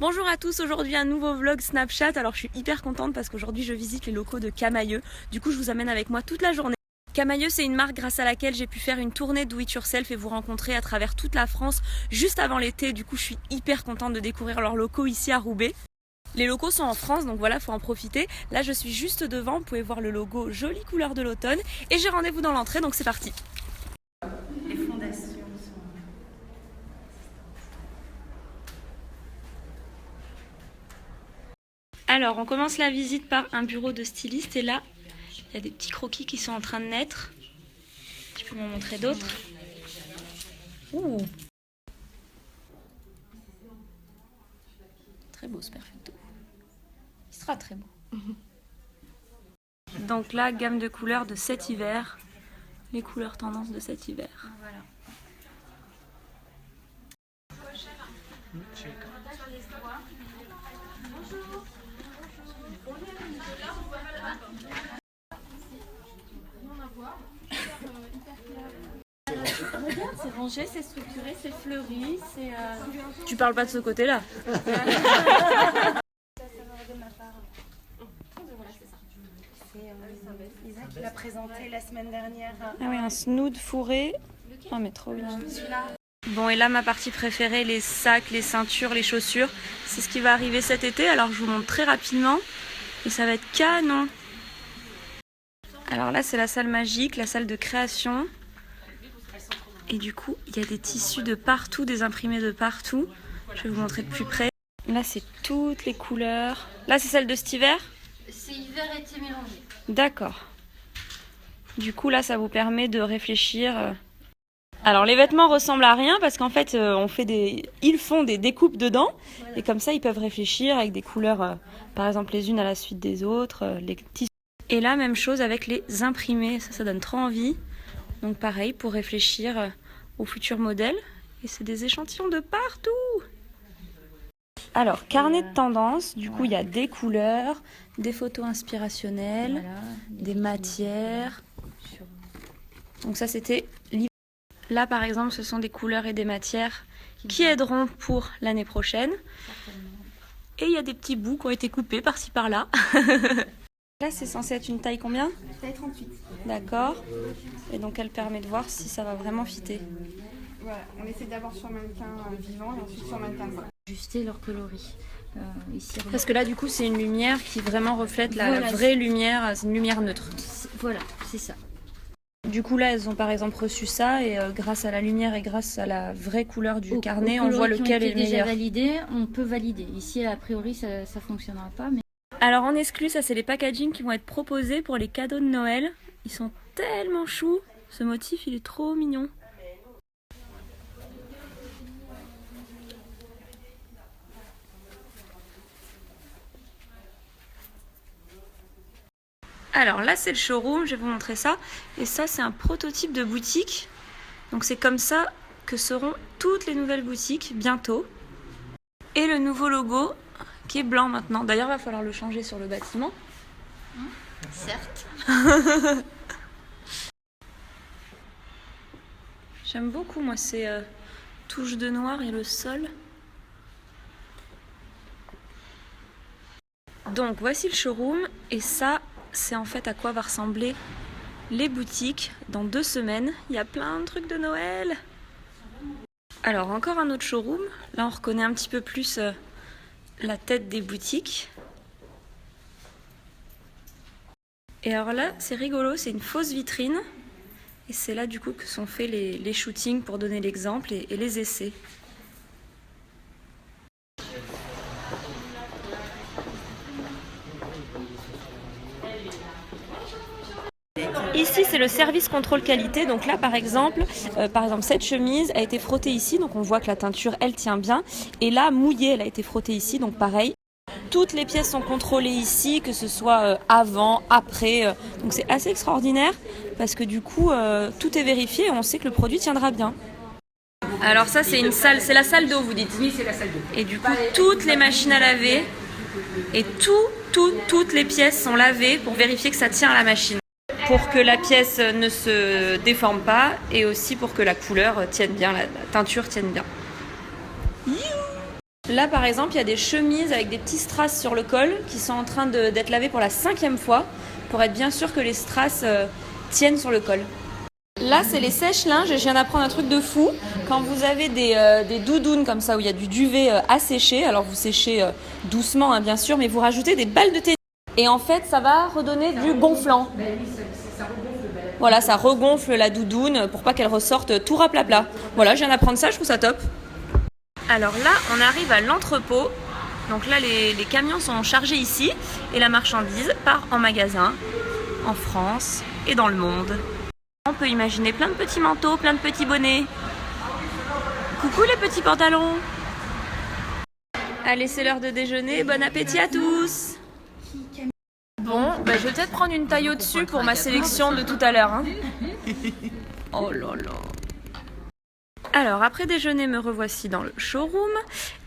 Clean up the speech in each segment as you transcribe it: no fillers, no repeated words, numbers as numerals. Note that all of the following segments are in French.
Bonjour à tous, aujourd'hui un nouveau vlog Snapchat. Alors je suis hyper contente parce qu'aujourd'hui je visite les locaux de Camaïeu. Du coup je vous amène avec moi toute la journée. Camaïeu, c'est une marque grâce à laquelle j'ai pu faire une tournée do it yourself et vous rencontrer à travers toute la France juste avant l'été. Du coup je suis hyper contente de découvrir leurs locaux ici à Roubaix. Les locaux sont en France, donc voilà, faut en profiter. Là je suis juste devant, vous pouvez voir le logo jolie couleur de l'automne. Et j'ai rendez-vous dans l'entrée, donc c'est parti. Les fondations sont... Alors on commence la visite par un bureau de styliste et là il y a des petits croquis qui sont en train de naître. Tu peux m'en montrer d'autres? Ouh. Très beau ce perfecto. Il sera très beau. Donc là, gamme de couleurs de cet hiver. Les couleurs tendances de cet hiver. Voilà. Regarde, c'est rangé, c'est structuré, c'est fleuri, c'est... Tu parles pas de ce côté-là. Isaac l'a présenté la semaine dernière. Ah oui, un snood fourré. Oh mais trop bien. Bon, et là ma partie préférée, les sacs, les ceintures, les chaussures. C'est ce qui va arriver cet été, alors je vous montre très rapidement. Et ça va être canon. Alors là c'est la salle magique, la salle de création. Et du coup il y a des tissus de partout, des imprimés de partout. Je vais vous montrer de plus près. Là c'est toutes les couleurs. Là c'est celle de cet hiver? C'est hiver et été mélangé. D'accord. Du coup là ça vous permet de réfléchir. Alors les vêtements ressemblent à rien parce qu'en fait ils font des découpes dedans. Voilà. Et comme ça ils peuvent réfléchir avec des couleurs par exemple les unes à la suite des autres, les tissus. Et là même chose avec les imprimés, ça donne trop envie. Donc pareil pour réfléchir au futur modèle. Et c'est des échantillons de partout. Alors carnet de tendance, du coup il y a des couleurs, des photos inspirationnelles, voilà, des matières. Donc ça c'était l'hiver. Là par exemple ce sont des couleurs et des matières qui aideront pour l'année prochaine. Et il y a des petits bouts qui ont été coupés par-ci par-là. Là c'est censé être une taille combien? Taille 38. D'accord. Et donc elle permet de voir si ça va vraiment fitter. Voilà, on essaie d'abord sur mannequin vivant et ensuite sur mannequin mort. Ajuster leur coloris. Ici, parce que là du coup c'est une lumière qui vraiment reflète la vraie lumière, c'est une lumière neutre. Voilà, c'est ça. Du coup là elles ont par exemple reçu ça et grâce à la lumière et grâce à la vraie couleur du carnet on voit lequel est le meilleur. Déjà validé, on peut valider. Ici a priori ça fonctionnera pas. Mais... Alors en exclu, ça c'est les packaging qui vont être proposés pour les cadeaux de Noël. Ils sont tellement choux. Ce motif il est trop mignon. Alors là c'est le showroom, je vais vous montrer ça. Et ça c'est un prototype de boutique. Donc c'est comme ça que seront toutes les nouvelles boutiques bientôt. Et le nouveau logo qui est blanc maintenant. D'ailleurs il va falloir le changer sur le bâtiment. Certes. J'aime beaucoup moi ces touches de noir et le sol. Donc voici le showroom et ça c'est en fait à quoi va ressembler les boutiques dans 2 semaines. Il y a plein de trucs de Noël. Alors encore un autre showroom. Là on reconnaît un petit peu plus la tête des boutiques. Et alors là c'est rigolo, c'est une fausse vitrine. Et c'est là du coup que sont faits les shootings pour donner l'exemple et les essais. Ici c'est le service contrôle qualité, donc là par exemple cette chemise a été frottée ici, donc on voit que la teinture elle tient bien, et là mouillée elle a été frottée ici, donc pareil. Toutes les pièces sont contrôlées ici, que ce soit avant, après, donc c'est assez extraordinaire parce que du coup tout est vérifié et on sait que le produit tiendra bien. Alors ça c'est une salle, c'est la salle d'eau vous dites? Oui, c'est la salle d'eau. Et du coup toutes les machines à laver et toutes les pièces sont lavées pour vérifier que ça tient à la machine. Pour que la pièce ne se déforme pas et aussi pour que la couleur tienne bien, la teinture tienne bien. Là par exemple il y a des chemises avec des petits strass sur le col qui sont en train d'être lavées pour la 5e fois pour être bien sûr que les strass tiennent sur le col. Là c'est les sèche-linges et je viens d'apprendre un truc de fou. Quand vous avez des doudounes comme ça où il y a du duvet à sécher, alors vous séchez doucement bien sûr, mais vous rajoutez des balles de tennis. Et en fait ça va redonner du gonflant. Voilà, ça regonfle la doudoune pour pas qu'elle ressorte tout raplapla. Voilà, je viens d'apprendre ça, je trouve ça top. Alors là, on arrive à l'entrepôt. Donc là, les camions sont chargés ici et la marchandise part en magasin, en France et dans le monde. On peut imaginer plein de petits manteaux, plein de petits bonnets. Coucou les petits pantalons. Allez, c'est l'heure de déjeuner. Bon appétit à tous. Bon, je vais peut-être prendre une taille au-dessus pour ma sélection de tout à l'heure. Hein. Oh là là. Alors, après déjeuner, me revoici dans le showroom.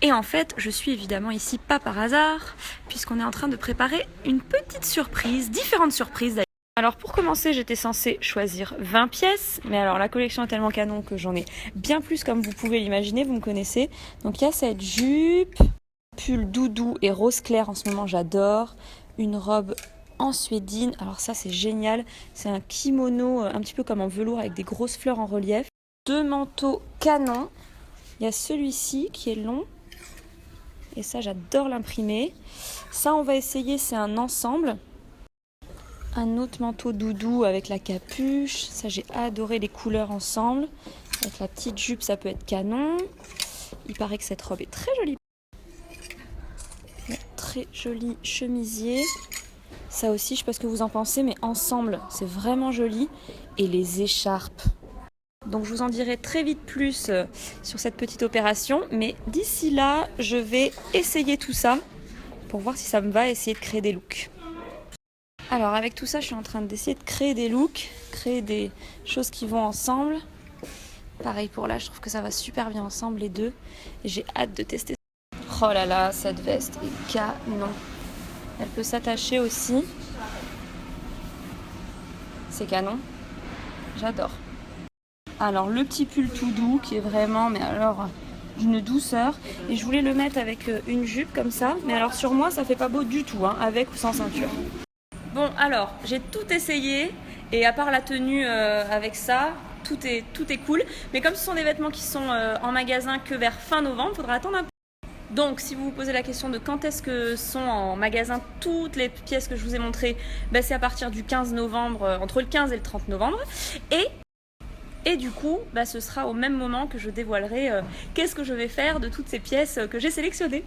Et en fait, je suis évidemment ici pas par hasard, puisqu'on est en train de préparer une petite surprise, différentes surprises d'ailleurs. Alors pour commencer, j'étais censée choisir 20 pièces, mais alors la collection est tellement canon que j'en ai bien plus comme vous pouvez l'imaginer, vous me connaissez. Donc il y a cette jupe, pull doudou et rose clair en ce moment, j'adore. Une robe en suédine, alors ça c'est génial, c'est un kimono un petit peu comme en velours avec des grosses fleurs en relief. 2 manteaux canons, il y a celui-ci qui est long, et ça j'adore l'imprimer. Ça on va essayer, c'est un ensemble. Un autre manteau doudou avec la capuche, ça j'ai adoré les couleurs ensemble. Avec la petite jupe ça peut être canon. Il paraît que cette robe est très jolie. Très joli chemisier. Ça aussi, je sais pas ce que vous en pensez, mais ensemble, c'est vraiment joli. Et les écharpes. Donc je vous en dirai très vite plus sur cette petite opération. Mais d'ici là, je vais essayer tout ça pour voir si ça me va, essayer de créer des looks. Alors avec tout ça, je suis en train d'essayer de créer des looks, créer des choses qui vont ensemble. Pareil pour là, je trouve que ça va super bien ensemble les deux. Et j'ai hâte de tester. Oh là là, cette veste est canon. Elle peut s'attacher aussi. C'est canon. J'adore. Alors le petit pull tout doux qui est vraiment, mais alors d'une douceur. Et je voulais le mettre avec une jupe comme ça. Mais alors sur moi, ça fait pas beau du tout, hein, avec ou sans ceinture. Bon alors, j'ai tout essayé. Et à part la tenue avec ça, tout est cool. Mais comme ce sont des vêtements qui sont en magasin que vers fin novembre, il faudra attendre un peu. Donc si vous vous posez la question de quand est-ce que sont en magasin toutes les pièces que je vous ai montrées, c'est à partir du 15 novembre, entre le 15 et le 30 novembre. Et du coup, ce sera au même moment que je dévoilerai qu'est-ce que je vais faire de toutes ces pièces que j'ai sélectionnées.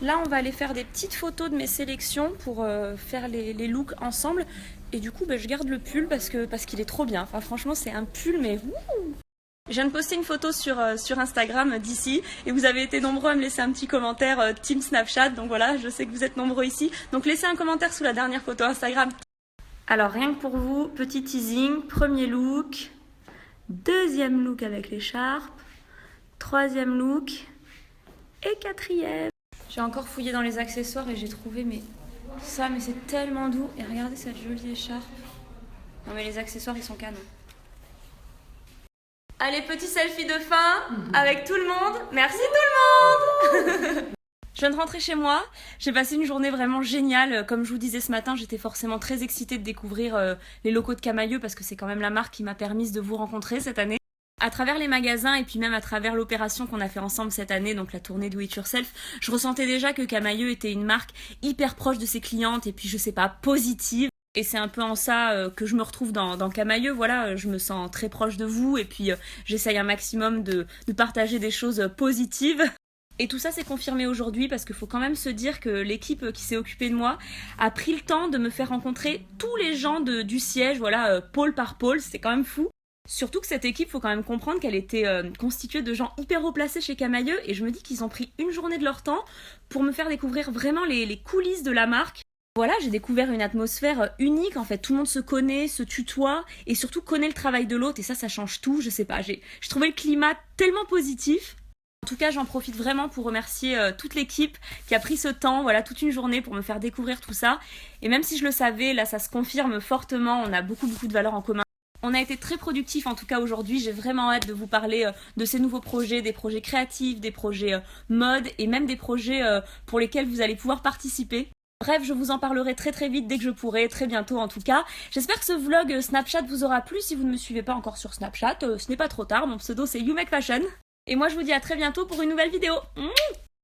Là, on va aller faire des petites photos de mes sélections pour faire les looks ensemble. Et du coup, je garde le pull parce qu'il est trop bien. Enfin, franchement, c'est un pull, mais... Je viens de poster une photo sur Instagram d'ici et vous avez été nombreux à me laisser un petit commentaire Team Snapchat. Donc voilà, je sais que vous êtes nombreux ici. Donc laissez un commentaire sous la dernière photo Instagram. Alors rien que pour vous, petit teasing, premier look, deuxième look avec l'écharpe, troisième look et quatrième. J'ai encore fouillé dans les accessoires et j'ai trouvé mais c'est tellement doux. Et regardez cette jolie écharpe. Non mais les accessoires ils sont canons. Allez, petit selfie de fin avec tout le monde. Merci tout le monde. Je viens de rentrer chez moi. J'ai passé une journée vraiment géniale. Comme je vous disais ce matin, j'étais forcément très excitée de découvrir les locaux de Camaïeu parce que c'est quand même la marque qui m'a permise de vous rencontrer cette année. À travers les magasins et puis même à travers l'opération qu'on a fait ensemble cette année, donc la tournée Do It Yourself, je ressentais déjà que Camaïeu était une marque hyper proche de ses clientes et puis je sais pas, positive. Et c'est un peu en ça que je me retrouve dans Camaïeu, voilà, je me sens très proche de vous et puis j'essaye un maximum de partager des choses positives. Et tout ça s'est confirmé aujourd'hui parce qu'il faut quand même se dire que l'équipe qui s'est occupée de moi a pris le temps de me faire rencontrer tous les gens du siège, voilà, pôle par pôle, c'était quand même fou. Surtout que cette équipe, faut quand même comprendre qu'elle était constituée de gens hyper haut placés chez Camaïeu et je me dis qu'ils ont pris une journée de leur temps pour me faire découvrir vraiment les coulisses de la marque. Voilà, j'ai découvert une atmosphère unique, en fait, tout le monde se connaît, se tutoie et surtout connaît le travail de l'autre et ça change tout, je sais pas, j'ai trouvé le climat tellement positif. En tout cas, j'en profite vraiment pour remercier toute l'équipe qui a pris ce temps, voilà, toute une journée pour me faire découvrir tout ça. Et même si je le savais, là ça se confirme fortement, on a beaucoup de valeurs en commun. On a été très productifs en tout cas aujourd'hui, j'ai vraiment hâte de vous parler de ces nouveaux projets, des projets créatifs, des projets mode et même des projets pour lesquels vous allez pouvoir participer. Bref, je vous en parlerai très vite dès que je pourrai, très bientôt en tout cas. J'espère que ce vlog Snapchat vous aura plu. Si vous ne me suivez pas encore sur Snapchat, ce n'est pas trop tard, mon pseudo c'est YouMakeFashion. Et moi je vous dis à très bientôt pour une nouvelle vidéo.